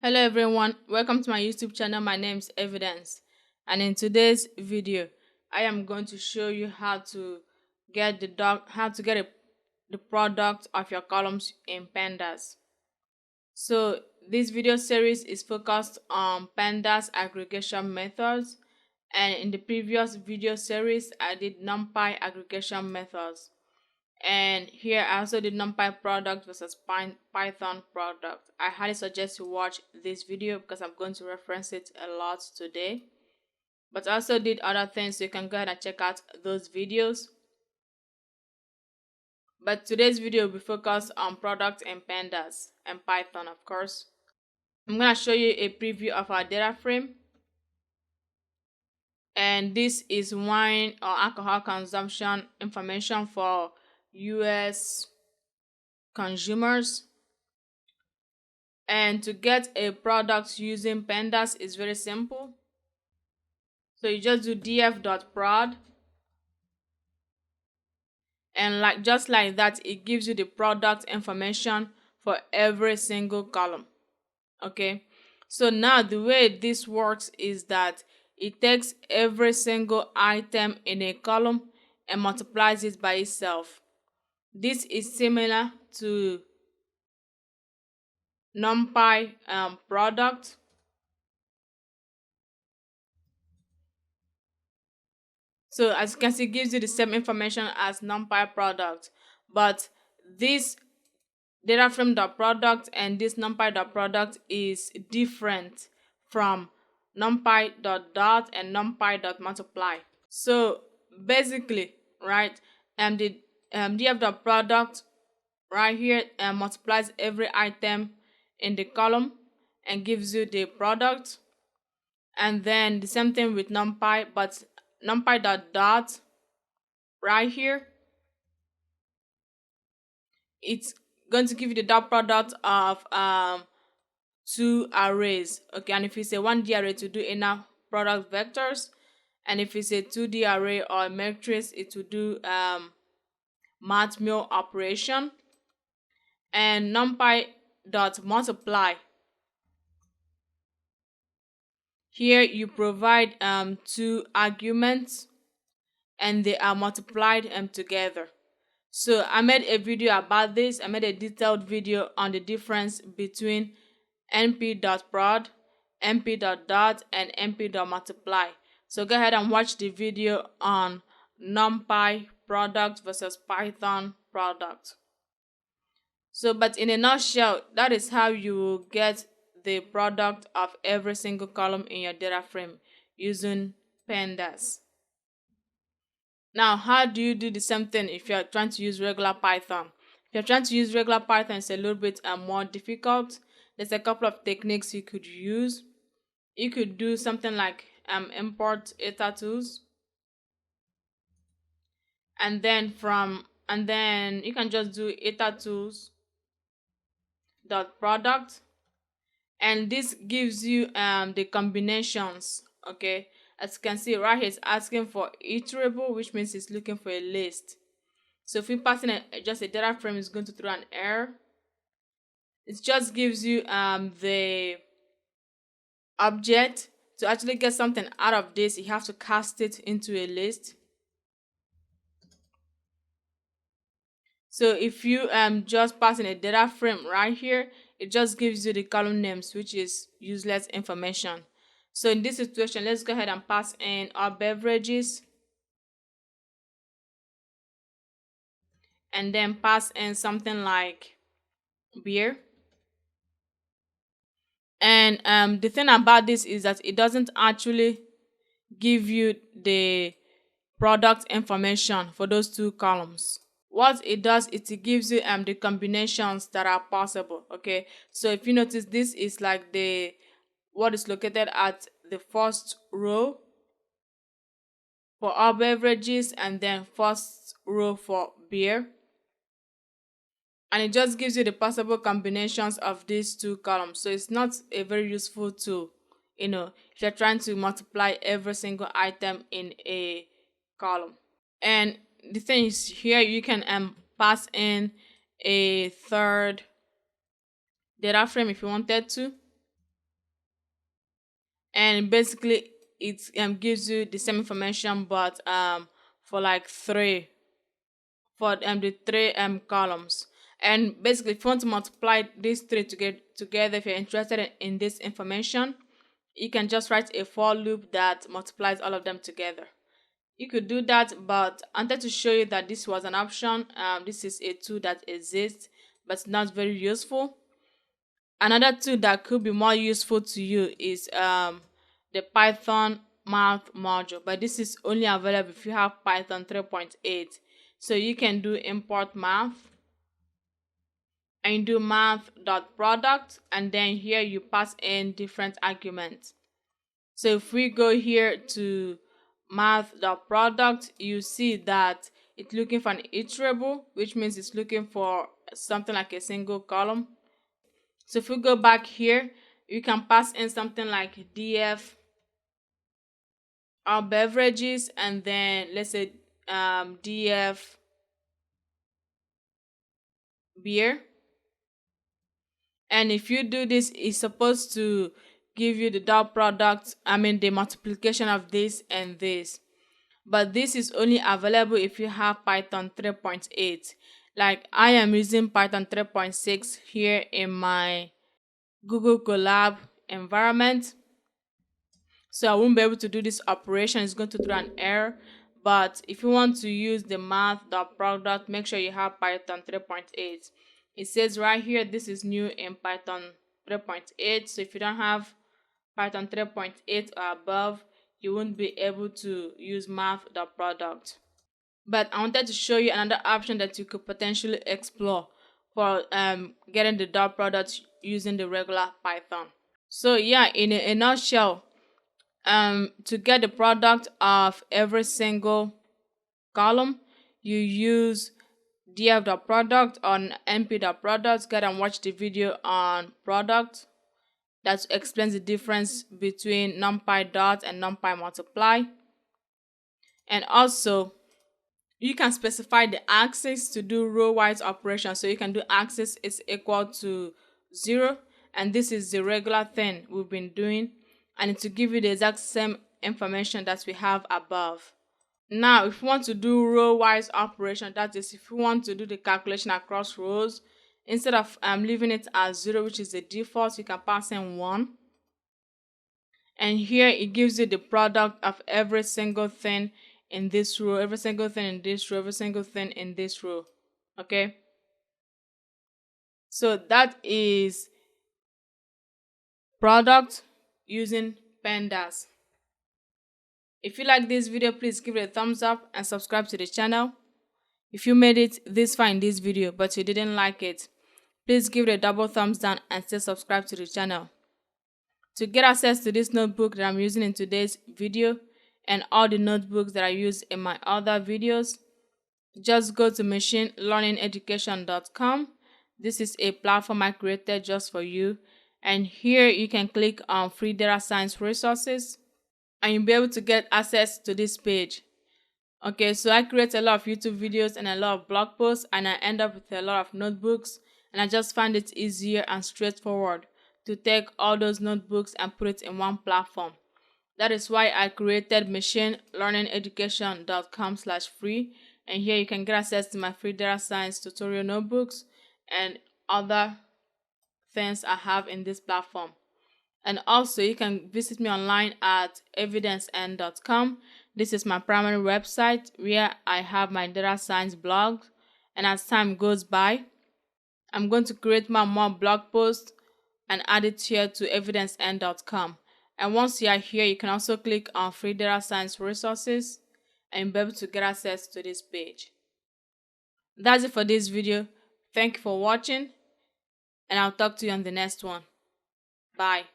Hello everyone, welcome to my YouTube channel. My name is Evidence, and in today's video I am going to show you how to get the product of your columns in Pandas. So this video series is focused on Pandas aggregation methods, and in the previous video series I did NumPy aggregation methods. And here I also did NumPy product versus Python product. I highly suggest you watch this video because I'm going to reference it a lot today. But I also did other things, so you can go ahead and check out those videos. But today's video will be focused on product and Pandas and Python, of course. I'm going to show you a preview of our data frame. And this is wine or alcohol consumption information for US consumers. And to get a product using Pandas is very simple. So you just do df.prod, and just like that, it gives you the product information for every single column. Okay, so now the way this works is that it takes every single item in a column and multiplies it by itself. This is similar to NumPy product. So as you can see, it gives you the same information as NumPy product, but this DataFrame.product and this NumPy.product is different from NumPy.dot and NumPy.multiply. So basically, right, the df.product right here multiplies every item in the column and gives you the product, and then the same thing with NumPy, but NumPy.dot right here, it's going to give you the dot product of two arrays. Okay, and if it's a 1D array, to do inner product vectors, and if it's a 2D array or a matrix, it will do mathmul operation. And NumPy.multiply, here you provide two arguments and they are multiplied together. So I made a video about this. I made a detailed video on the difference between np.prod, np.dot, and np.multiply. So go ahead and watch the video on NumPy product versus Python product. So, but in a nutshell, that is how you will get the product of every single column in your data frame using Pandas. Now, how do you do the same thing if you're trying to use regular Python? If you're trying to use regular Python, it's a little bit more difficult. There's a couple of techniques you could use. You could do something like import eta tools, and then you can just do eta tools dot product, and this gives you the combinations. Okay, as you can see right here, it's asking for iterable, which means it's looking for a list. So if we pass in just a data frame, is going to throw an error. It just gives you the object. To actually get something out of this, you have to cast it into a list. So if you just pass in a data frame right here, it just gives you the column names, which is useless information. So in this situation, let's go ahead and pass in our beverages, and then pass in something like beer. And the thing about this is that it doesn't actually give you the product information for those two columns. What it does is it gives you the combinations that are possible. Okay, so if you notice, this is like what is located at the first row for all beverages, and then first row for beer, and it just gives you the possible combinations of these two columns. So it's not a very useful tool, if you're trying to multiply every single item in a column. And the thing is, here you can pass in a third data frame if you wanted to. and basically it gives you the same information, but for like the three columns. And basically, if you want to multiply these three to get together, if you're interested in this information, you can just write a for loop that multiplies all of them together. You could do that, but I wanted to show you that this was an option. This is a tool that exists, but not very useful. Another tool that could be more useful to you is the Python math module, but this is only available if you have Python 3.8. So you can do import math and you do math.product, and then here you pass in different arguments. So if we go here to math.product, you see that it's looking for an iterable, which means it's looking for something like a single column. So if we go back here, you can pass in something like df our beverages, and then let's say df beer. And if you do this, it's supposed to give you the dot product, the multiplication of this and this. But this is only available if you have Python 3.8. Like I am using Python 3.6 here in my Google Colab environment. So I won't be able to do this operation. It's going to throw an error. But if you want to use the math.product, make sure you have Python 3.8. It says right here, this is new in Python 3.8. So if you don't have Python 3.8 or above, you won't be able to use math.product. But I wanted to show you another option that you could potentially explore for getting the dot product using the regular Python. So yeah, in a nutshell, to get the product of every single column, you use df.product on np.product. Go and watch the video on product that explains the difference between numpy dot and numpy multiply. And also, you can specify the axis to do row-wise operation. So you can do axis is equal to 0, and this is the regular thing we've been doing, and it will give you the exact same information that we have above. Now, if you want to do row-wise operation, that is, if you want to do the calculation across rows, instead of leaving it as 0, which is the default, you can pass in 1. And here it gives you the product of every single thing in this row, every single thing in this row, every single thing in this row. Okay? So that is product using Pandas. If you like this video, please give it a thumbs up and subscribe to the channel. If you made it this far in this video but you didn't like it, please give it a double thumbs down and still subscribe to the channel. To get access to this notebook that I'm using in today's video and all the notebooks that I use in my other videos, just go to machinelearningeducation.com. This is a platform I created just for you, and here you can click on free data science resources and you'll be able to get access to this page. Okay, so I create a lot of YouTube videos and a lot of blog posts, and I end up with a lot of notebooks, and I just find it easier and straightforward to take all those notebooks and put it in one platform. That is why I created machinelearningeducation.com/free, and here you can get access to my free data science tutorial notebooks and other things I have in this platform. And also, you can visit me online at evidencen.com. This is my primary website where I have my data science blog. And as time goes by, I'm going to create more blog posts and add it here to evidencen.com. And once you are here, you can also click on free data science resources and be able to get access to this page. That's it for this video. Thank you for watching, and I'll talk to you on the next one. Bye.